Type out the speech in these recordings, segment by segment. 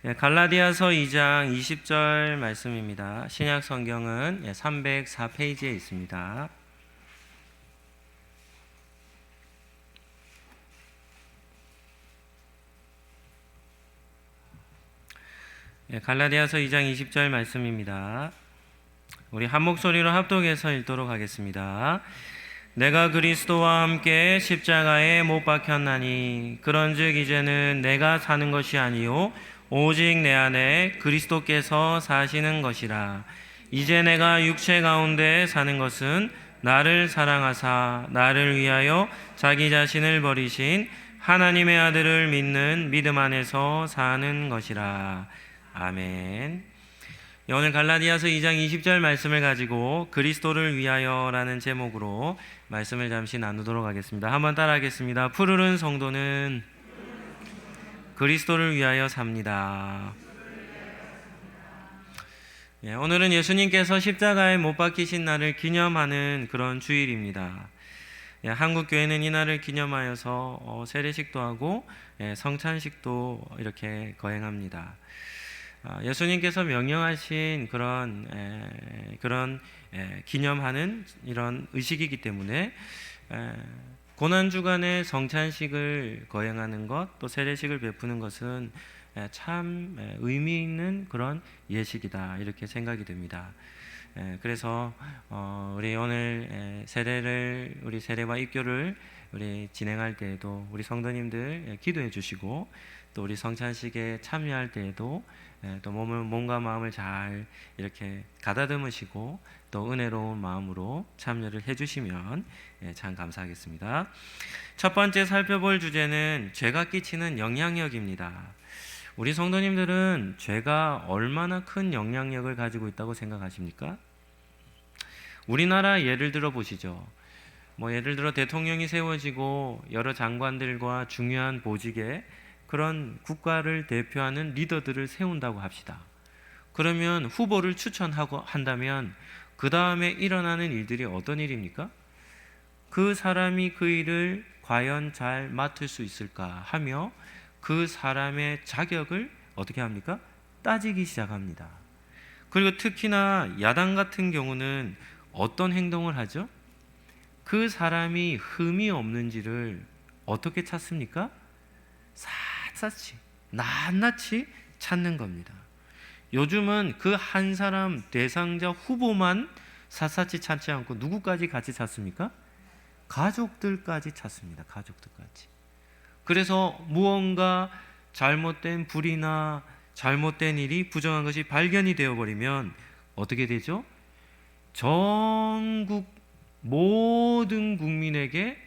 갈라디아서 2장 20절 말씀입니다. 신약 성경은 304페이지에 있습니다. 갈라디아서 2장 20절 말씀입니다. 우리 한 목소리로 합독해서 읽도록 하겠습니다. 내가 그리스도와 함께 십자가에 못 박혔나니 그런즉 이제는 내가 사는 것이 아니요 오직 내 안에 그리스도께서 사시는 것이라. 이제 내가 육체 가운데 사는 것은 나를 사랑하사 나를 위하여 자기 자신을 버리신 하나님의 아들을 믿는 믿음 안에서 사는 것이라. 아멘. 오늘 갈라디아서 2장 20절 말씀을 가지고 그리스도를 위하여라는 제목으로 말씀을 잠시 나누도록 하겠습니다. 한번 따라하겠습니다. 푸르른 성도는 그리스도를 위하여 삽니다. 오늘은 예수님께서 십자가에 못 박히신 날을 기념하는 그런 주일입니다. 한국 교회는 이 날을 기념하여서 세례식도 하고 성찬식도 이렇게 거행합니다. 예수님께서 명령하신 그런 기념하는 이런 의식이기 때문에 고난주간에 성찬식을 거행하는 것, 또 세례식을 베푸는 것은 참 의미 있는 그런 예식이다, 이렇게 생각이 됩니다. 그래서 우리 오늘 우리 세례와 입교를 우리 진행할 때에도 우리 성도님들 기도해 주시고, 또 우리 성찬식에 참여할 때에도 또 몸과 마음을 잘 이렇게 가다듬으시고 또 은혜로운 마음으로 참여를 해주시면 참 감사하겠습니다. 첫 번째 살펴볼 주제는 죄가 끼치는 영향력입니다. 우리 성도님들은 죄가 얼마나 큰 영향력을 가지고 있다고 생각하십니까? 우리나라 예를 들어 보시죠. 예를 들어 대통령이 세워지고 여러 장관들과 중요한 보직에 그런 국가를 대표하는 리더들을 세운다고 합시다. 그러면 후보를 추천하고 한다면 그 다음에 일어나는 일들이 어떤 일입니까? 그 사람이 그 일을 과연 잘 맡을 수 있을까 하며 그 사람의 자격을 어떻게 합니까? 따지기 시작합니다. 그리고 특히나 야당 같은 경우는 어떤 행동을 하죠? 그 사람이 흠이 없는지를 어떻게 찾습니까? 샅샅이 낱낱이 찾는 겁니다. 요즘은 그 한 사람 대상자 후보만 샅샅이 찾지 않고 누구까지 같이 찾습니까? 가족들까지 찾습니다. 가족들까지. 그래서 무언가 잘못된 불이나 잘못된 일이, 부정한 것이 발견이 되어버리면 어떻게 되죠? 전국 모든 국민에게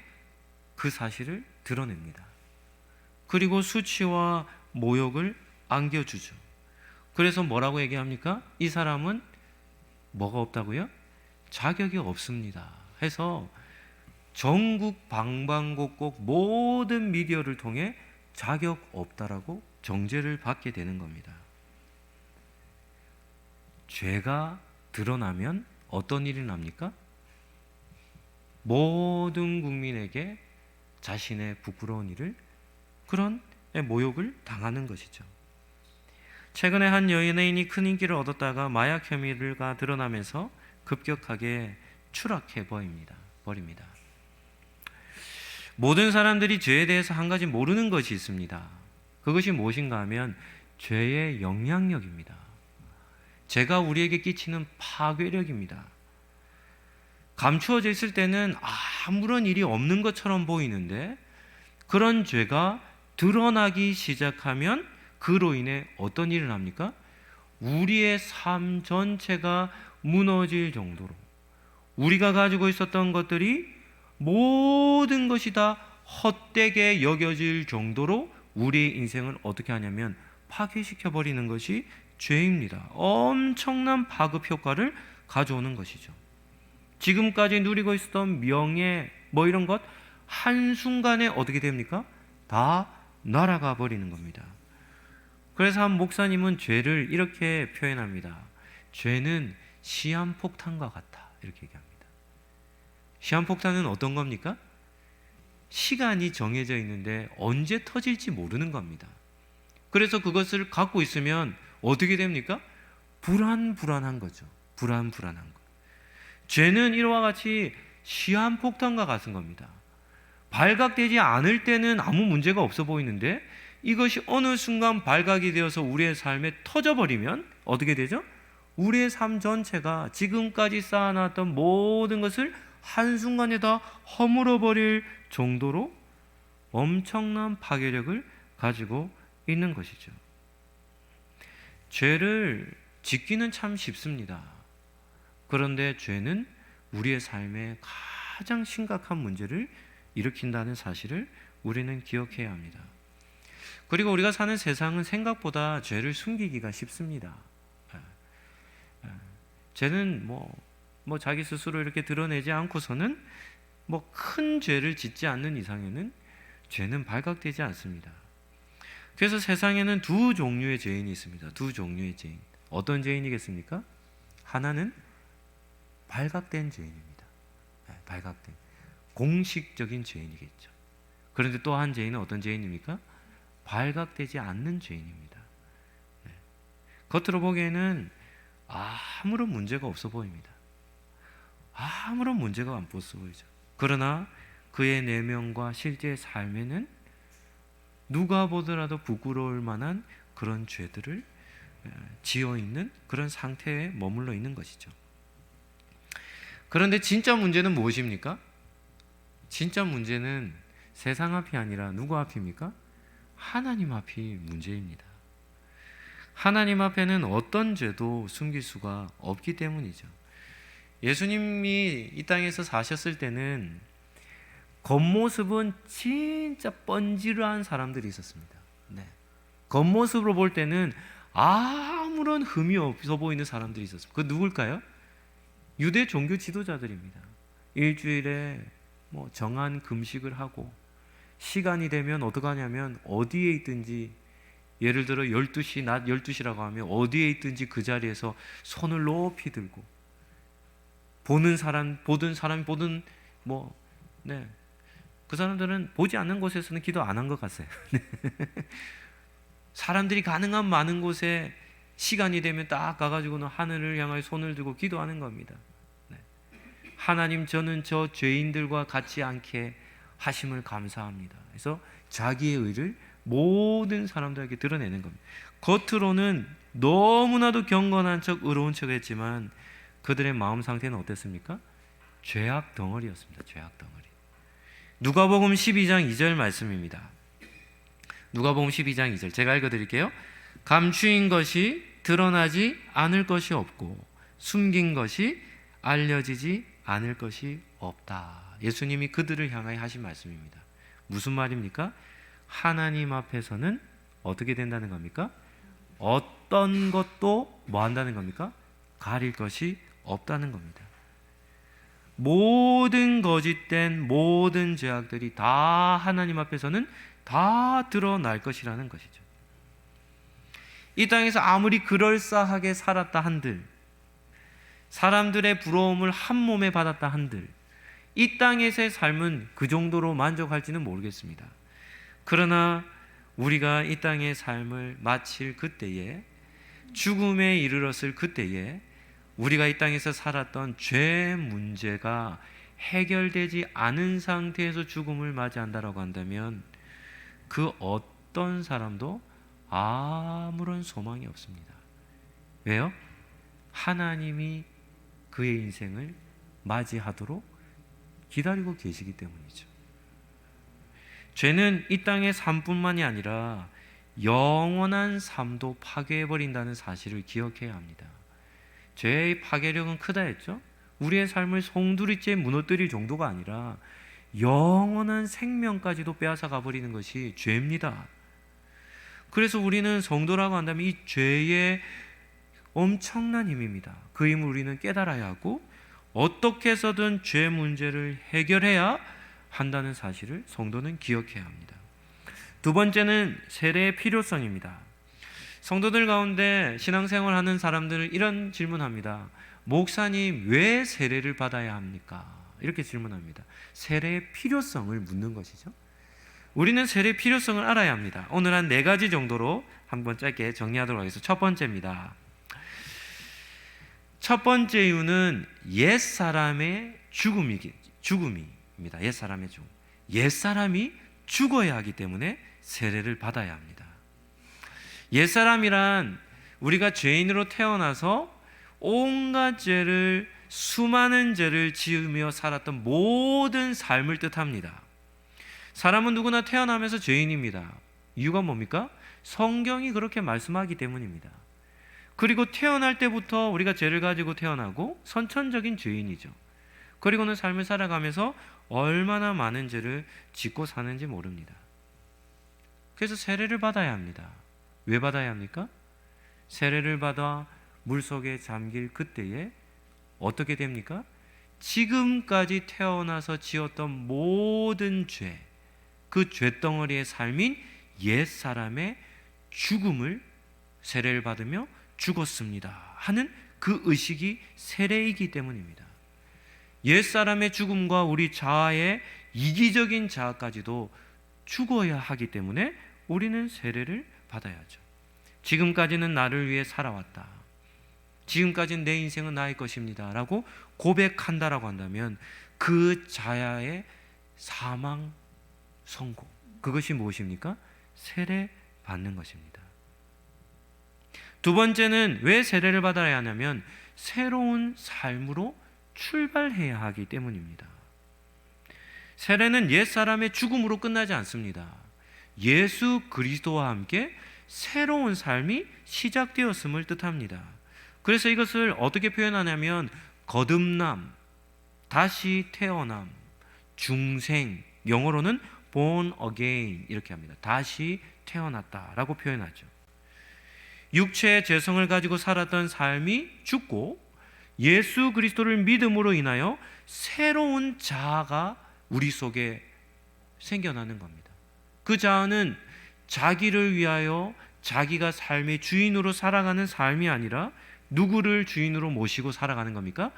그 사실을 드러냅니다. 그리고 수치와 모욕을 안겨주죠. 그래서 뭐라고 얘기합니까? 이 사람은 뭐가 없다고요? 자격이 없습니다 해서 전국 방방곡곡 모든 미디어를 통해 자격 없다라고 정죄를 받게 되는 겁니다. 죄가 드러나면 어떤 일이 납니까? 모든 국민에게 자신의 부끄러운 일을, 그런 모욕을 당하는 것이죠. 최근에 한 연예인이 큰 인기를 얻었다가 마약 혐의가 드러나면서 급격하게 추락해 버립니다. 모든 사람들이 죄에 대해서 한 가지 모르는 것이 있습니다. 그것이 무엇인가 하면 죄의 영향력입니다. 죄가 우리에게 끼치는 파괴력입니다. 감추어져 있을 때는 아무런 일이 없는 것처럼 보이는데, 그런 죄가 드러나기 시작하면 그로 인해 어떤 일을 합니까? 우리의 삶 전체가 무너질 정도로, 우리가 가지고 있었던 것들이 모든 것이 다 헛되게 여겨질 정도로 우리의 인생을 어떻게 하냐면 파괴시켜버리는 것이 죄입니다. 엄청난 파급 효과를 가져오는 것이죠. 지금까지 누리고 있었던 명예 이런 것 한순간에 어떻게 됩니까? 다 날아가 버리는 겁니다. 그래서 한 목사님은 죄를 이렇게 표현합니다. 죄는 시한폭탄과 같다, 이렇게 얘기합니다. 시한폭탄은 어떤 겁니까? 시간이 정해져 있는데 언제 터질지 모르는 겁니다. 그래서 그것을 갖고 있으면 어떻게 됩니까? 불안한 거죠. 불안한 거. 죄는 이와 같이 시한폭탄과 같은 겁니다. 발각되지 않을 때는 아무 문제가 없어 보이는데 이것이 어느 순간 발각이 되어서 우리의 삶에 터져버리면 어떻게 되죠? 우리의 삶 전체가 지금까지 쌓아놨던 모든 것을 한순간에 다 허물어버릴 정도로 엄청난 파괴력을 가지고 있는 것이죠. 죄를 짓기는 참 쉽습니다. 그런데 죄는 우리의 삶에 가장 심각한 문제를 일으킨다는 사실을 우리는 기억해야 합니다. 그리고 우리가 사는 세상은 생각보다 죄를 숨기기가 쉽습니다. 죄는 뭐 자기 스스로 이렇게 드러내지 않고서는 뭐 큰 죄를 짓지 않는 이상에는 죄는 발각되지 않습니다. 그래서 세상에는 두 종류의 죄인이 있습니다. 두 종류의 죄인. 어떤 죄인이겠습니까? 하나는 발각된 죄인입니다. 발각된 공식적인 죄인이겠죠. 그런데 또 한 죄인은 어떤 죄인입니까? 발각되지 않는 죄인입니다. 겉으로 보기에는 아무런 문제가 없어 보입니다. 아무런 문제가 안 없어 보이죠. 그러나 그의 내면과 실제 삶에는 누가 보더라도 부끄러울 만한 그런 죄들을 지어 있는 그런 상태에 머물러 있는 것이죠. 그런데 진짜 문제는 무엇입니까? 진짜 문제는 세상 앞이 아니라 누구 앞입니까? 하나님 앞이 문제입니다. 하나님 앞에는 어떤 죄도 숨길 수가 없기 때문이죠. 예수님이 이 땅에서 사셨을 때는 겉모습은 진짜 뻔질한 사람들이 있었습니다. 겉모습으로 볼 때는 아무런 흠이 없어 보이는 사람들이 있었습니다. 그 누굴까요? 유대 종교 지도자들입니다. 일주일에 정한 금식을 하고 시간이 되면 어떻게 하냐면 어디에 있든지, 예를 들어 12시, 낮 12시라고 하면 어디에 있든지 그 자리에서 손을 높이 들고 보든 사람이 보든 그 사람들은 보지 않는 곳에서는 기도 안 한 것 같아요. 사람들이 가능한 많은 곳에 시간이 되면 딱 가가지고는 하늘을 향하여 손을 들고 기도하는 겁니다. 하나님, 저는 저 죄인들과 같지 않게 하심을 감사합니다. 그래서 자기의 의를 모든 사람들에게 드러내는 겁니다. 겉으로는 너무나도 경건한 척, 의로운 척 했지만 그들의 마음 상태는 어땠습니까? 죄악 덩어리였습니다. 죄악 덩어리. 누가복음 12장 2절 말씀입니다. 누가복음 12장 2절 제가 읽어드릴게요. 감추인 것이 드러나지 않을 것이 없고 숨긴 것이 알려지지 않을 것이 없다. 예수님이 그들을 향하여 하신 말씀입니다. 무슨 말입니까? 하나님 앞에서는 어떻게 된다는 겁니까? 어떤 것도 뭐 한다는 겁니까? 가릴 것이 없다는 겁니다. 모든 거짓된 모든 죄악들이 다 하나님 앞에서는 다 드러날 것이라는 것이죠. 이 땅에서 아무리 그럴싸하게 살았다 한들, 사람들의 부러움을 한 몸에 받았다 한들, 이 땅에서의 삶은 그 정도로 만족할지는 모르겠습니다. 그러나 우리가 이 땅의 삶을 마칠 그때에, 죽음에 이르렀을 그때에 우리가 이 땅에서 살았던 죄 문제가 해결되지 않은 상태에서 죽음을 맞이한다라고 한다면 그 어떤 사람도 아무런 소망이 없습니다. 왜요? 하나님이 그의 인생을 맞이하도록 기다리고 계시기 때문이죠. 죄는 이 땅의 삶뿐만이 아니라 영원한 삶도 파괴해버린다는 사실을 기억해야 합니다. 죄의 파괴력은 크다 했죠? 우리의 삶을 송두리째 무너뜨릴 정도가 아니라 영원한 생명까지도 빼앗아 가버리는 것이 죄입니다. 그래서 우리는 성도라고 한다면 이 죄의 엄청난 힘입니다. 그 힘을 우리는 깨달아야 하고 어떻게 해서든 죄 문제를 해결해야 한다는 사실을 성도는 기억해야 합니다. 두 번째는 세례의 필요성입니다. 성도들 가운데 신앙생활하는 사람들은 이런 질문합니다. 목사님, 왜 세례를 받아야 합니까? 이렇게 질문합니다. 세례의 필요성을 묻는 것이죠. 우리는 세례의 필요성을 알아야 합니다. 오늘 한 4가지 정도로 한번 짧게 정리하도록 하겠습니다. 첫 번째입니다. 첫 번째 이유는 옛사람의 죽음입니다. 옛사람의 죽음. 옛사람이 죽어야 하기 때문에 세례를 받아야 합니다. 옛사람이란 우리가 죄인으로 태어나서 온갖 죄를, 수많은 죄를 지으며 살았던 모든 삶을 뜻합니다. 사람은 누구나 태어나면서 죄인입니다. 이유가 뭡니까? 성경이 그렇게 말씀하기 때문입니다. 그리고 태어날 때부터 우리가 죄를 가지고 태어나고 선천적인 죄인이죠. 그리고는 삶을 살아가면서 얼마나 많은 죄를 짓고 사는지 모릅니다. 그래서 세례를 받아야 합니다. 왜 받아야 합니까? 세례를 받아 물속에 잠길 그때에 어떻게 됩니까? 지금까지 태어나서 지었던 모든 죄, 그 죄덩어리의 삶인 옛사람의 죽음을 세례를 받으며 죽었습니다 하는 그 의식이 세례이기 때문입니다. 옛사람의 죽음과 우리 자아의 이기적인 자아까지도 죽어야 하기 때문에 우리는 세례를 받아야죠. 지금까지는 나를 위해 살아왔다, 지금까지는 내 인생은 나의 것입니다 라고 고백한다라고 한다면 그 자아의 사망 선고, 그것이 무엇입니까? 세례 받는 것입니다. 두 번째는 왜 세례를 받아야 하냐면 새로운 삶으로 출발해야 하기 때문입니다. 세례는 옛사람의 죽음으로 끝나지 않습니다. 예수 그리스도와 함께 새로운 삶이 시작되었음을 뜻합니다. 그래서 이것을 어떻게 표현하냐면 거듭남, 다시 태어남, 중생, 영어로는 born again 이렇게 합니다. 다시 태어났다라고 표현하죠. 육체의 죄성을 가지고 살았던 삶이 죽고 예수 그리스도를 믿음으로 인하여 새로운 자아가 우리 속에 생겨나는 겁니다. 그 자아는 자기를 위하여 자기가 삶의 주인으로 살아가는 삶이 아니라 누구를 주인으로 모시고 살아가는 겁니까?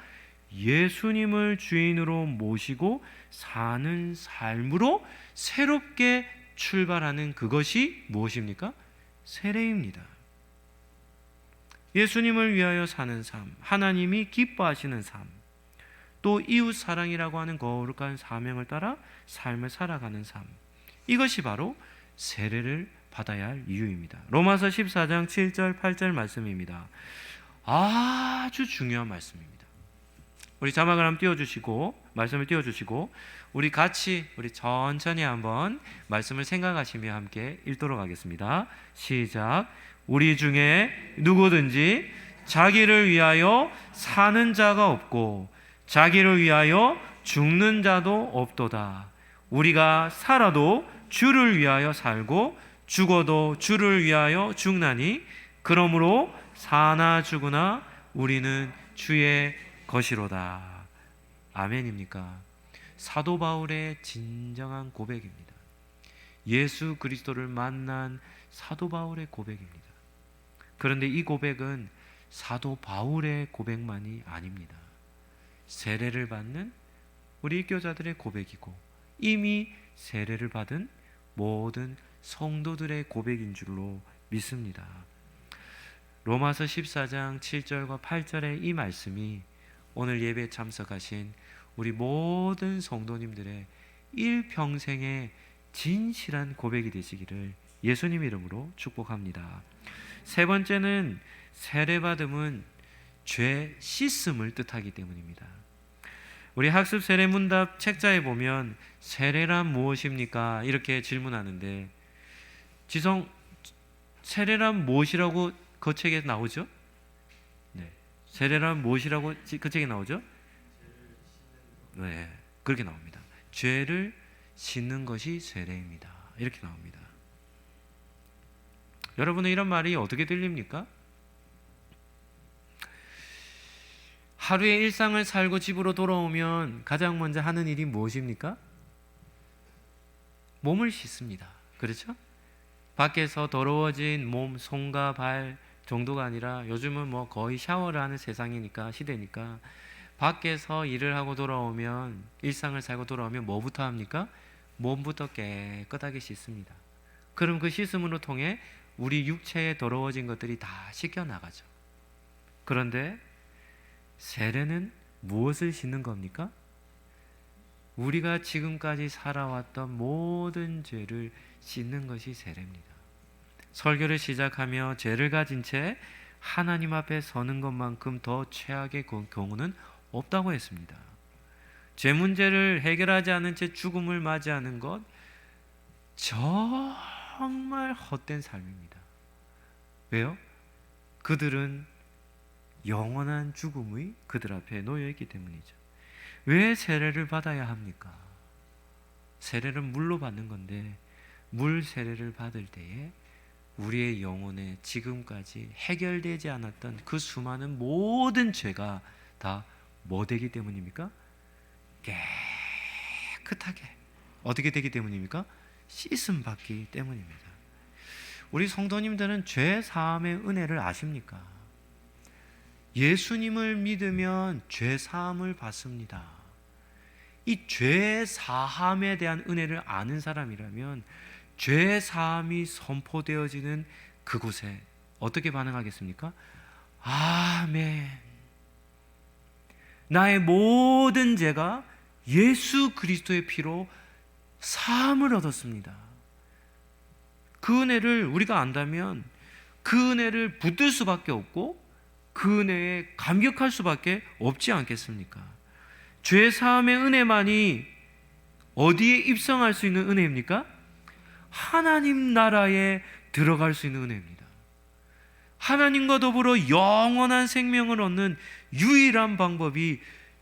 예수님을 주인으로 모시고 사는 삶으로 새롭게 출발하는 그것이 무엇입니까? 세례입니다. 예수님을 위하여 사는 삶, 하나님이 기뻐하시는 삶, 또 이웃 사랑이라고 하는 거룩한 사명을 따라 삶을 살아가는 삶, 이것이 바로 세례를 받아야 할 이유입니다. 로마서 14장 7절 8절 말씀입니다. 아주 중요한 말씀입니다. 우리 자막을 한번 띄워주시고 말씀을 띄워주시고 우리 천천히 한번 말씀을 생각하시며 함께 읽도록 하겠습니다. 시작. 우리 중에 누구든지 자기를 위하여 사는 자가 없고 자기를 위하여 죽는 자도 없도다. 우리가 살아도 주를 위하여 살고 죽어도 주를 위하여 죽나니 그러므로 사나 죽으나 우리는 주의 것이로다. 아멘입니까? 사도 바울의 진정한 고백입니다. 예수 그리스도를 만난 사도 바울의 고백입니다. 그런데 이 고백은 사도 바울의 고백만이 아닙니다. 세례를 받는 우리 입교자들의 고백이고 이미 세례를 받은 모든 성도들의 고백인 줄로 믿습니다. 로마서 14장 7절과 8절의 이 말씀이 오늘 예배에 참석하신 우리 모든 성도님들의 일평생의 진실한 고백이 되시기를 예수님 이름으로 축복합니다. 세 번째는 세례받음은 죄 씻음을 뜻하기 때문입니다. 우리 학습 세례 문답 책자에 보면 세례란 무엇입니까? 이렇게 질문하는데 지성 세례란 무엇이라고 그 책에 나오죠? 네. 세례란 무엇이라고 그 책에 나오죠? 네. 그렇게 나옵니다. 죄를 씻는 것이 세례입니다. 이렇게 나옵니다. 여러분은 이런 말이 어떻게 들립니까? 하루의 일상을 살고 집으로 돌아오면 가장 먼저 하는 일이 무엇입니까? 몸을 씻습니다. 그렇죠? 밖에서 더러워진 몸, 손과 발 정도가 아니라 요즘은 뭐 거의 샤워를 하는 세상이니까, 시대니까 밖에서 일을 하고 돌아오면, 일상을 살고 돌아오면 뭐부터 합니까? 몸부터 깨끗하게 씻습니다. 그럼 그 씻음으로 통해 우리 육체에 더러워진 것들이 다 씻겨 나가죠. 그런데 세례는 무엇을 씻는 겁니까? 우리가 지금까지 살아왔던 모든 죄를 씻는 것이 세례입니다. 설교를 시작하며 죄를 가진 채 하나님 앞에 서는 것만큼 더 최악의 경우는 없다고 했습니다. 죄 문제를 해결하지 않은 채 죽음을 맞이하는 것, 정말 헛된 삶입니다. 왜요? 그들은 영원한 죽음의 그들 앞에 놓여 있기 때문이죠. 왜 세례를 받아야 합니까? 세례는 물로 받는 건데, 물 세례를 받을 때에 우리의 영혼에 지금까지 해결되지 않았던 그 수많은 모든 죄가 다 뭐 되기 때문입니까? 깨끗하게 어떻게 되기 때문입니까? 씻음 받기 때문입니다. 우리 성도님들은 죄 사함의 은혜를 아십니까? 예수님을 믿으면 죄 사함을 받습니다. 이 죄 사함에 대한 은혜를 아는 사람이라면 죄 사함이 선포되어지는 그곳에 어떻게 반응하겠습니까? 아멘. 나의 모든 죄가 예수 그리스도의 피로 사함을 얻었습니다. 그 은혜를 우리가 안다면 그 은혜를 붙들 수밖에 없고 그 은혜에 감격할 수밖에 없지 않겠습니까? 죄 사함의 은혜만이 어디에 입성할 수 있는 은혜입니까? 하나님 나라에 들어갈 수 있는 은혜입니다. 하나님과 더불어 영원한 생명을 얻는 유일한 방법이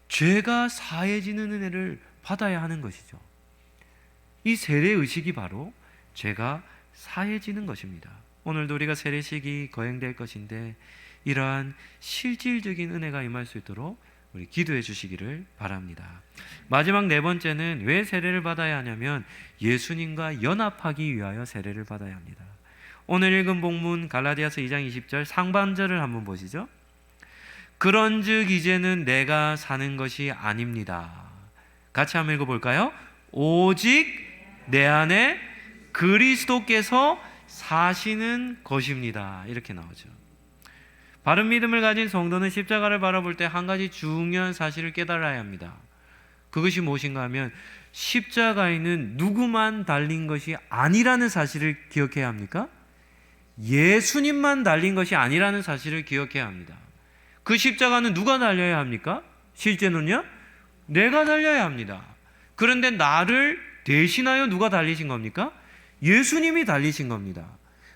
죄가 사해지는 은혜를 받아야 하는 것이죠. 이 세례의식이 바로 죄가 사해지는 것입니다. 오늘도 우리가 세례식이 거행될 것인데 이러한 실질적인 은혜가 임할 수 있도록 우리 기도해 주시기를 바랍니다. 마지막 네 번째는 왜 세례를 받아야 하냐면 예수님과 연합하기 위하여 세례를 받아야 합니다. 오늘 읽은 본문 갈라디아서 2장 20절 상반절을 한번 보시죠. 그런즉 이제는 내가 사는 것이 아닙니다. 같이 한번 읽어볼까요? 오직 내 안에 그리스도께서 사시는 것입니다. 이렇게 나오죠. 바른 믿음을 가진 성도는 십자가를 바라볼 때 한 가지 중요한 사실을 깨달아야 합니다. 그것이 무엇인가 하면 십자가에는 누구만 달린 것이 아니라는 사실을 기억해야 합니까? 예수님만 달린 것이 아니라는 사실을 기억해야 합니다. 그 십자가는 누가 달려야 합니까? 실제는요? 내가 달려야 합니다. 그런데 나를 대신하여 누가 달리신 겁니까? 예수님이 달리신 겁니다.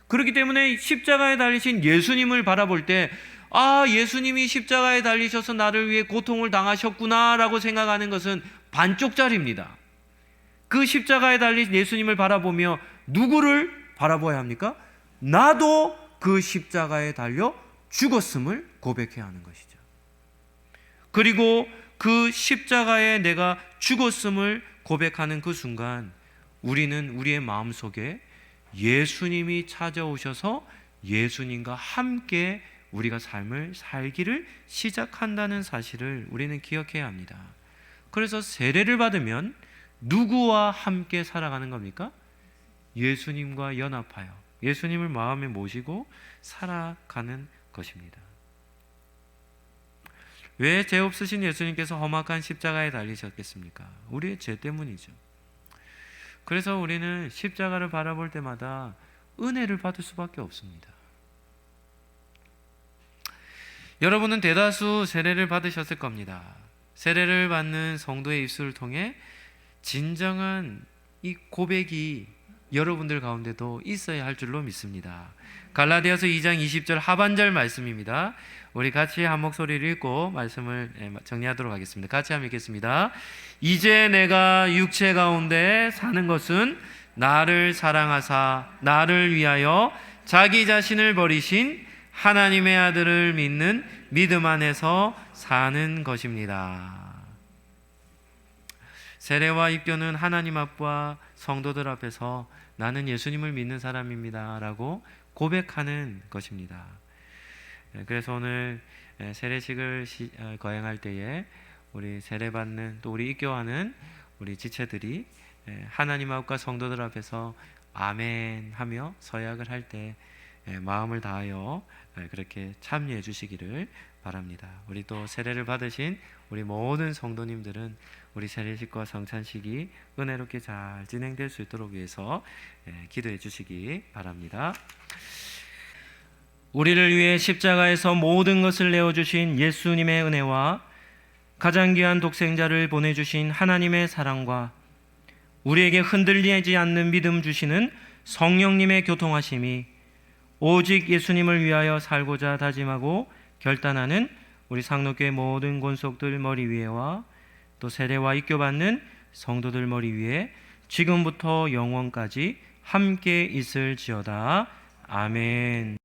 그렇기 때문에 십자가에 달리신 예수님을 바라볼 때 예수님이 십자가에 달리셔서 나를 위해 고통을 당하셨구나 라고 생각하는 것은 반쪽짜리입니다. 그 십자가에 달린 예수님을 바라보며 누구를 바라봐야 합니까? 나도 그 십자가에 달려 죽었음을 고백해야 하는 것이죠. 그리고 그 십자가에 내가 죽었음을 고백하는 그 순간 우리는 우리의 마음속에 예수님이 찾아오셔서 예수님과 함께 우리가 삶을 살기를 시작한다는 사실을 우리는 기억해야 합니다. 그래서 세례를 받으면 누구와 함께 살아가는 겁니까? 예수님과 연합하여 예수님을 마음에 모시고 살아가는 것입니다. 왜 죄 없으신 예수님께서 험악한 십자가에 달리셨겠습니까? 우리의 죄 때문이죠. 그래서 우리는 십자가를 바라볼 때마다 은혜를 받을 수밖에 없습니다. 여러분은 대다수 세례를 받으셨을 겁니다. 세례를 받는 성도의 입술을 통해 진정한 이 고백이 여러분들 가운데도 있어야 할 줄로 믿습니다. 갈라디아서 2장 20절 하반절 말씀입니다. 우리 같이 한 목소리를 읽고 말씀을 정리하도록 하겠습니다. 같이 한번 읽겠습니다. 이제 내가 육체 가운데 사는 것은 나를 사랑하사 나를 위하여 자기 자신을 버리신 하나님의 아들을 믿는 믿음 안에서 사는 것입니다. 세례와 입교는 하나님 앞과 성도들 앞에서 나는 예수님을 믿는 사람입니다 라고 고백하는 것입니다. 그래서 오늘 세례식을 거행할 때에 우리 세례받는 또 우리 입교하는 우리 지체들이 하나님 앞과 성도들 앞에서 아멘 하며 서약을 할 때 마음을 다하여 그렇게 참여해 주시기를 바랍니다. 우리 또 세례를 받으신 우리 모든 성도님들은 우리 세례식과 성찬식이 은혜롭게 잘 진행될 수 있도록 위해서 기도해 주시기 바랍니다. 우리를 위해 십자가에서 모든 것을 내어주신 예수님의 은혜와 가장 귀한 독생자를 보내주신 하나님의 사랑과 우리에게 흔들리지 않는 믿음 주시는 성령님의 교통하심이 오직 예수님을 위하여 살고자 다짐하고 결단하는 우리 상록교회 모든 권속들 머리 위에와 또 세례와 입교받는 성도들 머리 위에 지금부터 영원까지 함께 있을지어다. 아멘.